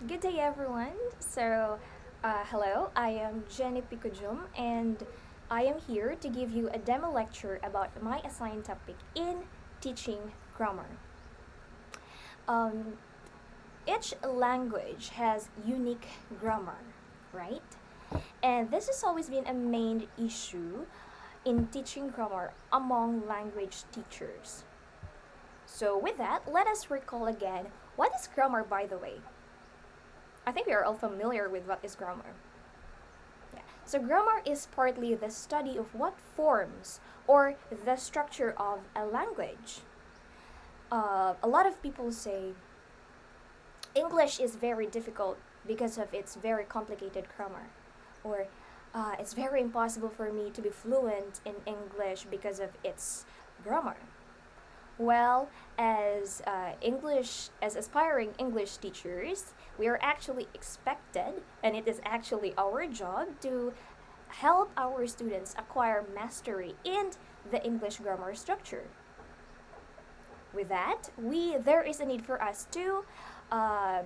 Good day, everyone. Hello, I am Jenny Picojum, and I am here to give you a demo lecture about my assigned topic in teaching grammar. Um, each language has unique grammar, right? And this has always been a main issue in teaching grammar among language teachers. So, with that, let us recall again what is grammar, by the way. I think we are all familiar with what is grammar. Yeah. So grammar is partly the study of what forms or the structure of a language. A lot of people say English is very difficult because of its very complicated grammar, or it's very impossible for me to be fluent in English because of its grammar. Well, as aspiring English teachers, we are actually expected, and it is actually our job to help our students acquire mastery in the English grammar structure. With that, there is a need for us uh,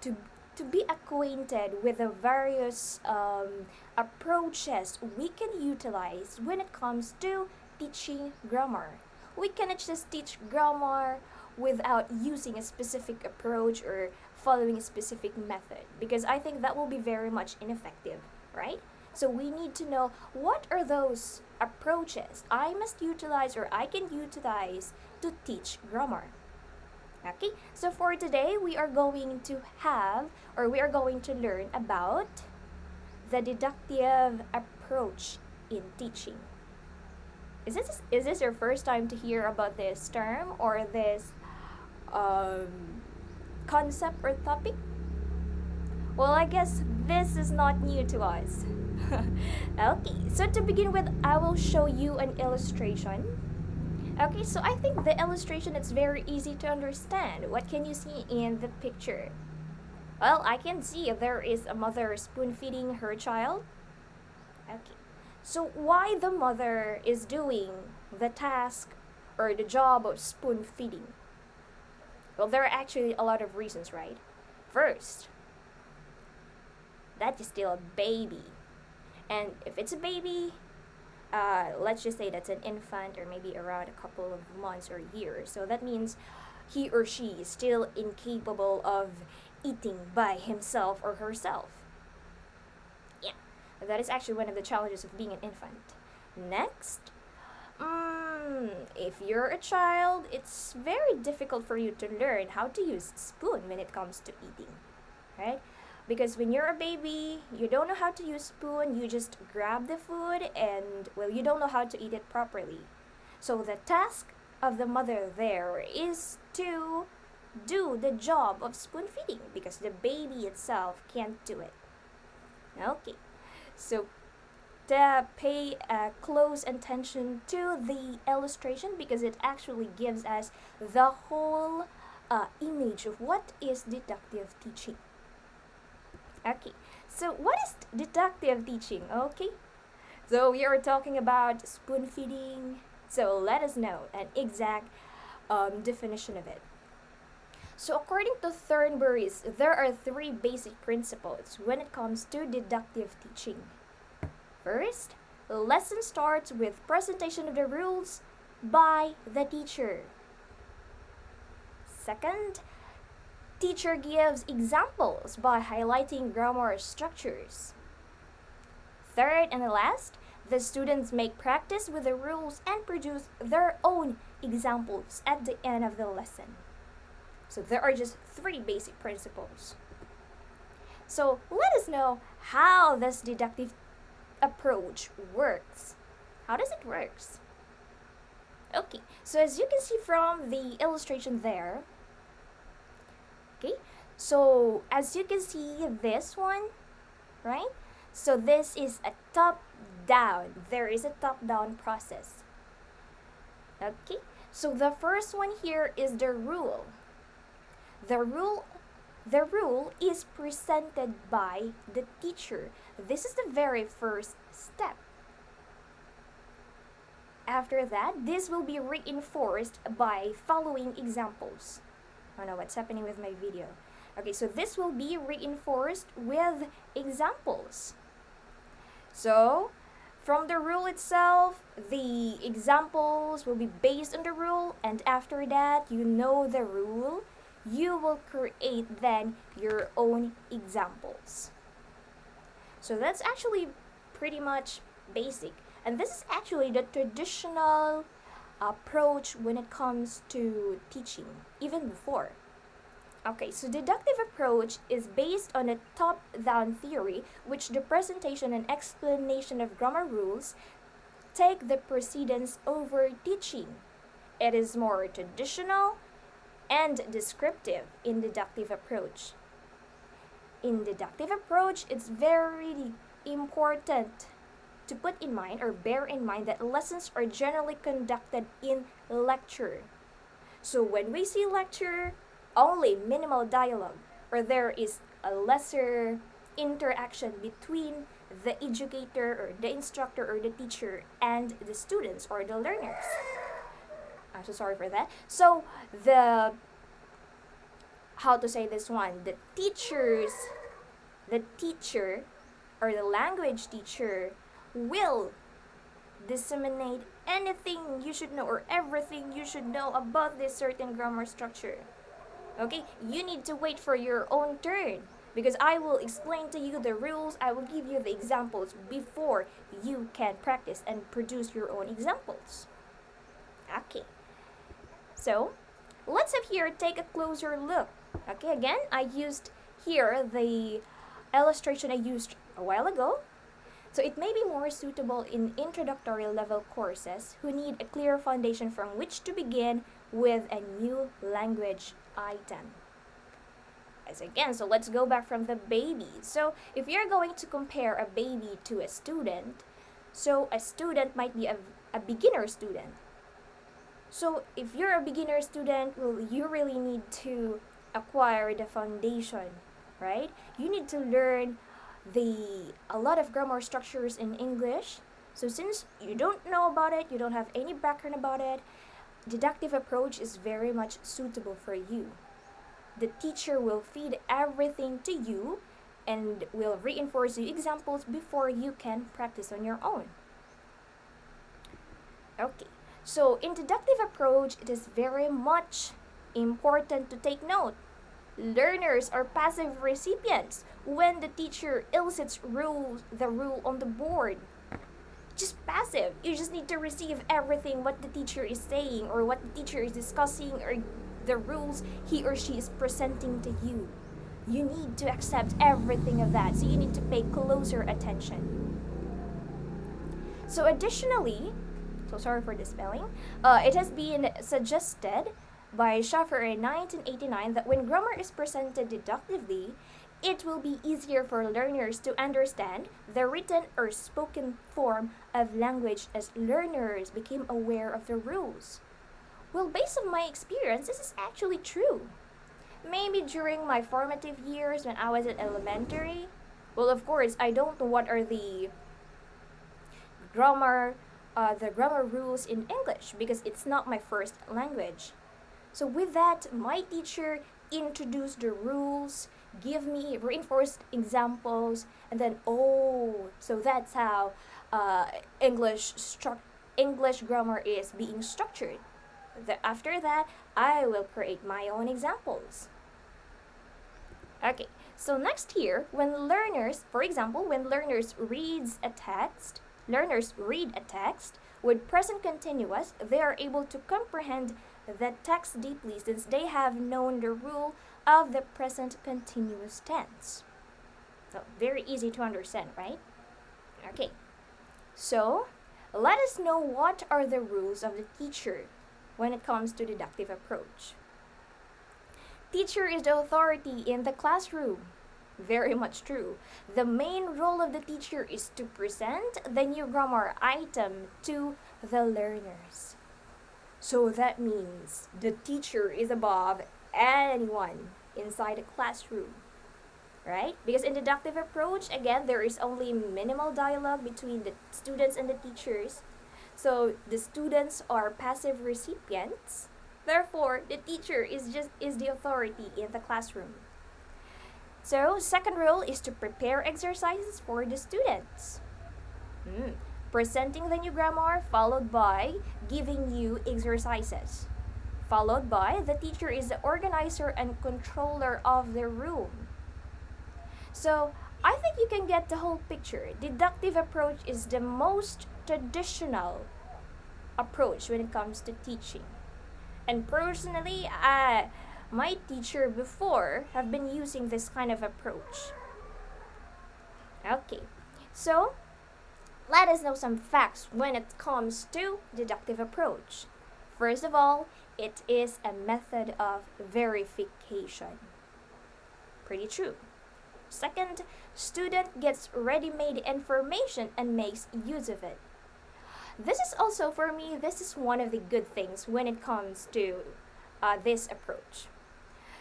to to be acquainted with the various approaches we can utilize when it comes to teaching grammar. We cannot just teach grammar without using a specific approach or following a specific method, because I think that will be very much ineffective, right? So we need to know what are those approaches I must utilize or I can utilize to teach grammar. Okay, so for today we are going to learn about the deductive approach in teaching. Is this your first time to hear about this term or this um, concept or topic? Well, I guess this is not new to us. Okay, so to begin with, I will show you an illustration. Okay, so I think the illustration is very easy to understand. What can you see in the picture? Well, I can see there is a mother spoon feeding her child. Okay. So why the mother is doing the task or the job of spoon feeding? Well, there are actually a lot of reasons, right? First, that is still a baby. And if it's a baby, let's just say that's an infant or maybe around a couple of months or years. So that means he or she is still incapable of eating by himself or herself. Yeah, that is actually one of the challenges of being an infant. Next, if you're a child, it's very difficult for you to learn how to use spoon when it comes to eating, right? Because when you're a baby, you don't know how to use spoon, you just grab the food and, well, you don't know how to eat it properly. So the task of the mother there is to do the job of spoon feeding because the baby itself can't do it. Okay, so pay close attention to the illustration because it actually gives us the whole image of what is deductive teaching. Okay, so what is deductive teaching? Okay, so we are talking about spoon feeding. So let us know an exact definition of it. So according to Thornberry's, there are three basic principles when it comes to deductive teaching. First, the lesson starts with presentation of the rules by the teacher. Second, teacher gives examples by highlighting grammar structures. Third and last, the students make practice with the rules and produce their own examples at the end of the lesson. So there are just three basic principles. So let us know how this deductive approach works. How does it works? Okay, so as you can see from the illustration there, okay, so as you can see this one, right? So this is a top down. There is a top down process. Okay, so the first one here is the rule. The rule is presented by the teacher. This is the very first step. After that, this will be reinforced by following examples. I don't know what's happening with my video. Okay, so this will be reinforced with examples. So, from the rule itself, the examples will be based on the rule, and after that, you know the rule, you will create then your own examples. So that's actually pretty much basic. And this is actually the traditional approach when it comes to teaching, even before. Okay, so deductive approach is based on a top-down theory which the presentation and explanation of grammar rules take the precedence over teaching. It is more traditional and descriptive in deductive approach. In deductive approach, it's very important to put in mind or bear in mind that lessons are generally conducted in lecture. So when we see lecture, only minimal dialogue, or there is a lesser interaction between the educator or the instructor or the teacher and the students or the learners. I'm so sorry for that. So the how to say this one, the teacher or the language teacher will disseminate anything you should know or everything you should know about this certain grammar structure. Okay, you need to wait for your own turn because I will explain to you the rules, I will give you the examples before you can practice and produce your own examples. Okay, so let's have here take a closer look. Okay, again, I used here the illustration I used a while ago. So it may be more suitable in introductory level courses who need a clear foundation from which to begin with a new language item. As again, so let's go back from the baby. So if you're going to compare a baby to a student, so a student might be a beginner student. So if you're a beginner student, well, you really need to acquire the foundation, right? You need to learn a lot of grammar structures in English. So since you don't know about it, you don't have any background about it, deductive approach is very much suitable for you. The teacher will feed everything to you and will reinforce you examples before you can practice on your own. Okay, so in deductive approach, it is very much important to take note. Learners are passive recipients when the teacher elicits the rule on the board. Just passive. You just need to receive everything what the teacher is saying or what the teacher is discussing or the rules he or she is presenting to you. You need to accept everything of that, so you need to pay closer attention. So additionally, so sorry for the spelling, it has been suggested by Schaffer in 1989 that when grammar is presented deductively, it will be easier for learners to understand the written or spoken form of language as learners became aware of the rules. Well, based on my experience, this is actually true. Maybe during my formative years when I was at elementary, well, of course, I don't know what are grammar, the grammar rules in English because it's not my first language. So with that, my teacher introduced the rules, give me reinforced examples, and then so that's how English grammar is being structured. After that, I will create my own examples. Okay, so next here, when learners, for example, when learners read a text with present continuous, they are able to comprehend the text deeply since they have known the rule of the present continuous tense. So, very easy to understand, right? Okay, so let us know what are the rules of the teacher when it comes to deductive approach. Teacher is the authority in the classroom. Very much true. The main role of the teacher is to present the new grammar item to the learners. So that means the teacher is above anyone inside the classroom, right? Because in deductive approach, again, there is only minimal dialogue between the students and the teachers. So the students are passive recipients. Therefore, the teacher is the authority in the classroom. So, second rule is to prepare exercises for the students. Mm. Presenting the new grammar followed by giving you exercises. Followed by the teacher is the organizer and controller of the room. So, I think you can get the whole picture. Deductive approach is the most traditional approach when it comes to teaching. And personally, my teacher before have been using this kind of approach. Okay, so let us know some facts when it comes to deductive approach. First of all, it is a method of verification. Pretty true. Second, student gets ready-made information and makes use of it. This is also, for me, this is one of the good things when it comes to this approach.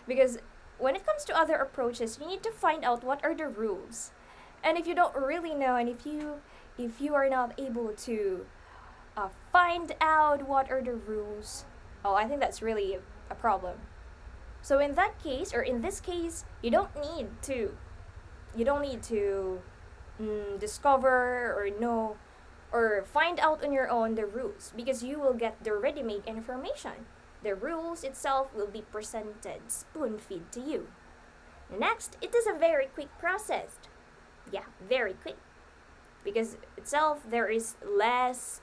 Because when it comes to other approaches, you need to find out what are the rules. And if you don't really know, and if you are not able to find out what are the rules, oh, I think that's really a problem. So in that case, or in this case, you don't need to discover or know or find out on your own the rules, because you will get the ready-made information. The rules itself will be presented, spoon-fed to you. Next, it is a very quick process. Yeah, very quick. Because itself, there is less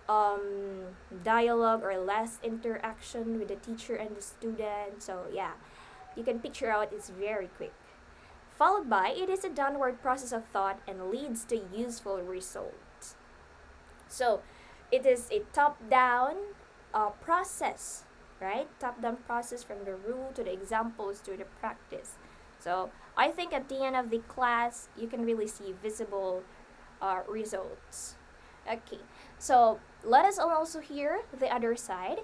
dialogue or less interaction with the teacher and the student. So yeah, you can picture out it's very quick. Followed by, it is a downward process of thought and leads to useful results. So it is a top-down process, right? Top-down process from the rule to the examples to the practice. So I think at the end of the class, you can really see visible results. Okay, so let us also hear the other side.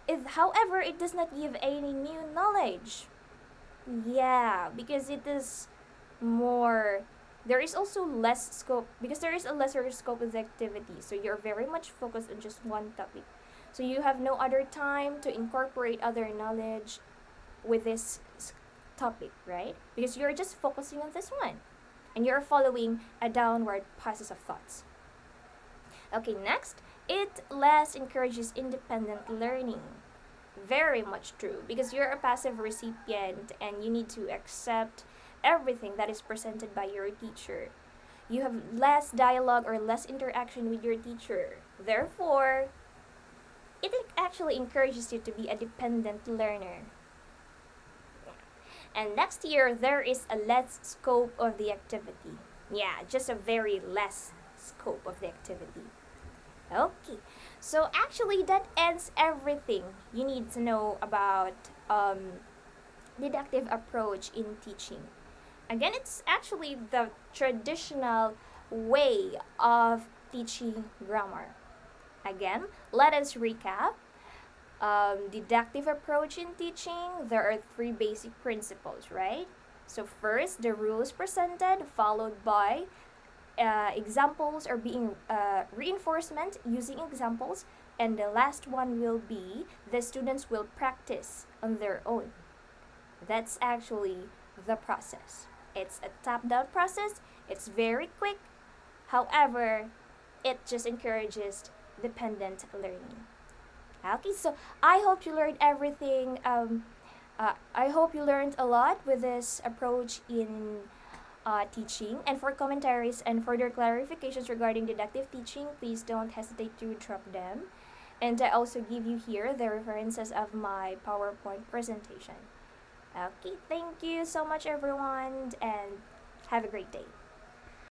However, it does not give any new knowledge. Yeah, because it is more, there is also less scope, because there is a lesser scope of the activity, so you're very much focused on just one topic, so you have no other time to incorporate other knowledge with this topic, right? Because you're just focusing on this one and you're following a downward process of thoughts. Okay, next, it less encourages independent learning. Very much true, because you're a passive recipient and you need to accept everything that is presented by your teacher. You have less dialogue or less interaction with your teacher. Therefore, it actually encourages you to be a dependent learner. And next year, there is a less scope of the activity. Yeah, just a very less scope of the activity. Okay, so actually that ends everything you need to know about deductive approach in teaching. Again, it's actually the traditional way of teaching grammar. Again, let us recap. Deductive approach in teaching, there are three basic principles, right? So first, the rule is presented, followed by examples or being reinforcement using examples, and the last one will be the students will practice on their own. That's actually the process. It's a top-down process. It's very quick. However, it just encourages dependent learning. Okay, so I hope you learned everything. I hope you learned a lot with this approach in teaching. And for commentaries and further clarifications regarding deductive teaching, please don't hesitate to drop them. And I also give you here the references of my PowerPoint presentation. Okay, thank you so much everyone, and have a great day.